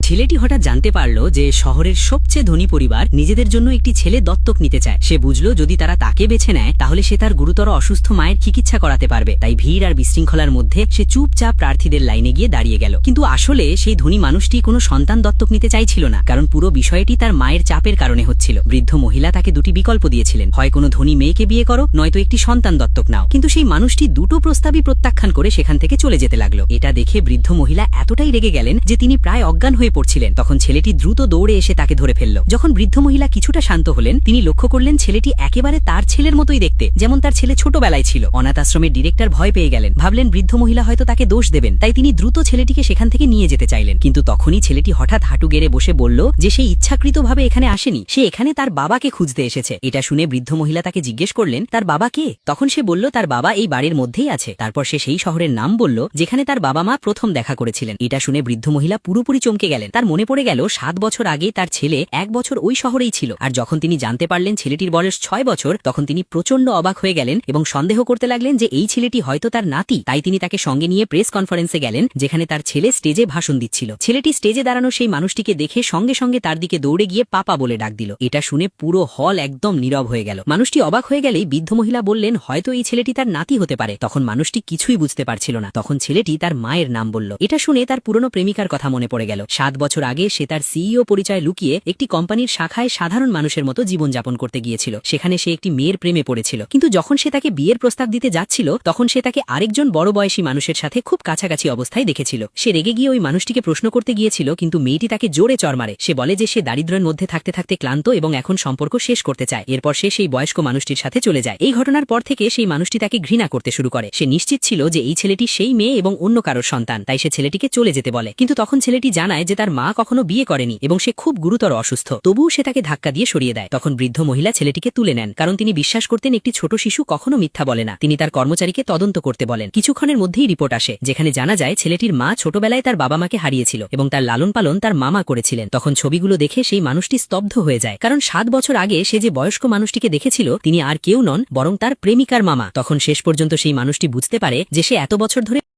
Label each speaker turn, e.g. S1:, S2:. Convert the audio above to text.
S1: ছেলেটি হঠাৎ জানতে পারল যে শহরের সবচেয়ে ধনী পরিবার নিজেদের জন্য একটি ছেলে দত্তক নিতে চায়। সে বুঝল যদি তারা তাকে বেছে নেয় তাহলে সে তার গুরুতর অসুস্থ মায়ের চিকিৎসা করাতে পারবে। তাই ভিড় আর বিশৃঙ্খলার মধ্যে সে চুপচাপ প্রার্থীদের লাইনে গিয়ে দাঁড়িয়ে গেল। কিন্তু আসলে সেই ধনী মানুষটি কোনো সন্তান দত্তক নিতে চাইছিল না, কারণ পুরো বিষয়টি তার মায়ের চাপের কারণে হচ্ছিল। বৃদ্ধ মহিলা তাকে দুটি বিকল্প দিয়েছিলেন, হয় কোনো ধনী মেয়েকে বিয়ে করো, নয়তো একটি সন্তান দত্তক নাও। কিন্তু সেই মানুষটি দুটো প্রস্তাবই প্রত্যাখ্যান করে সেখান থেকে চলে যেতে লাগলো। এটা দেখে বৃদ্ধ মহিলা এতটাই রেগে গেলেন যে তিনি প্রায় অজ্ঞান হয়ে পড়ছিলেন। তখন ছেলেটি দ্রুত দৌড়ে এসে তাকে ধরে ফেলল। যখন বৃদ্ধ মহিলা কিছুটা শান্ত হলেন, তিনি লক্ষ্য করলেন ছেলেটি একেবারে তার ছেলের মতোই দেখতে, যেমন তার ছেলে ছোটবেলায় ছিল। অনাথ আশ্রমের ডিরেক্টর ভয় পেয়ে গেলেন, ভাবলেন বৃদ্ধ মহিলা হয়তো তাকে দোষ দেবেন, তাই তিনি দ্রুত ছেলেটিকে সেখান থেকে নিয়ে যেতে চাইলেন। কিন্তু তখনই ছেলেটি হঠাৎ হাঁটু গেড়ে বসে বলল যে সে ইচ্ছাকৃতভাবে এখানে আসেনি, সে এখানে তার বাবাকে খুঁজতে এসেছে। এটা শুনে বৃদ্ধ মহিলা তাকে জিজ্ঞেস করলেন তার বাবা কে। তখন সে বলল তার বাবা এই বাড়ির মধ্যেই আছে। তারপর সে সেই শহরের নাম বলল যেখানে তার বাবা মা প্রথম দেখা করেছিলেন। এটা শুনে বৃদ্ধ মহিলা পুরোপুরি চমকে গেলেন। তার মনে পড়ে গেল 7 বছর আগে তার ছেলে 1 বছর ওই শহরেই ছিল। আর যখন তিনি জানতে পারলেন ছেলেটির বয়স 6 বছর, তখন তিনি প্রচন্ড অবাক হয়ে গেলেন এবং সন্দেহ করতে লাগলেন যে এই ছেলেটি হয়তো তার নাতি। তাই তিনি তাকে সঙ্গে নিয়ে প্রেস কনফারেন্সে গেলেন, যেখানে তার ছেলে স্টেজে ভাষণ দিচ্ছিল। ছেলেটি স্টেজে দাঁড়ানো সেই মানুষটিকে দেখে সঙ্গে সঙ্গে তার দিকে দৌড়ে গিয়ে পাপা বলে ডাক দিল। এটা শুনে পুরো হল একদম নীরব হয়ে গেল। মানুষটি অবাক হয়ে গেলেই বৃদ্ধ মহিলা বললেন হয়তো এই ছেলেটি তার নাতি হতে পারে। তখন মানুষটি কিছুই বুঝতে পারছিল না। তখন ছেলেটি তার মায়ের নাম বলল। এটা শুনে তার পুরনো প্রেমিকার কথা মনে পড়ে গেল। 7 বছর আগে সে তার সিইও পরিচয় লুকিয়ে একটি কোম্পানির শাখায় সাধারণ মানুষের মতো জীবনযাপন করতে গিয়েছিল। সেখানে সে একটি মেয়ের প্রেমে পড়েছিল, কিন্তু যখন সে তাকে বিয়ের প্রস্তাব দিতে যাচ্ছিল তখন সে তাকে আরেকজন বড় বয়সী মানুষের সাথে খুব কাছাকাছি অবস্থায় দেখেছিল। সে রেগে গিয়ে ওই মানুষটিকে প্রশ্ন করতে গিয়েছিল, কিন্তু মেয়েটি তাকে জোরে চড় মারে। সে বলে যে সে দারিদ্র্যের মধ্যে থাকতে থাকতে ক্লান্ত এবং এখন সম্পর্ক শেষ করতে চায়। এরপর সে সেই বয়স্ক মানুষটির সাথে চলে যায়। এই ঘটনার পর থেকে সেই মানুষটি তাকে ঘৃণা করতে শুরু করে। সে নিশ্চিত ছিল যে এই ছেলেটি সেই মেয়ে এবং অন্য কারোর সন্তান, তাই সে ছেলেটিকে চলে যেতে বলে। কিন্তু তখন ছেলেটি জানায় যে তার মা কখনো বিয়ে করেনি এবং সে খুব গুরুতর অসুস্থ। তবুও সে তাকে ধাক্কা দিয়ে সরিয়ে দেয়। তখন বৃদ্ধ মহিলা ছেলেটিকে তুলে নেন, কারণ তিনি বিশ্বাস করতেন একটি ছোট শিশু কখনো মিথ্যা বলে না। তিনি তার কর্মচারীকে তদন্ত করতে বলেন। কিছুক্ষণের মধ্যেই রিপোর্ট আসে, যেখানে জানা যায় ছেলেটির মা ছোটবেলায় তার বাবা মাকে হারিয়েছিল এবং তার লালন পালন তার মামা করেছিলেন। তখন ছবিগুলো দেখে সেই মানুষটি স্তব্ধ হয়ে যায়, কারণ 7 বছর আগে সে যে বয়স্ক মানুষটিকে দেখেছিল তিনি আর কেউ নন বরং তার প্রেমিকার মামা। তখন শেষ পর্যন্ত সেই মানুষটি বুঝতে পারে যে সে এত বছর ধরে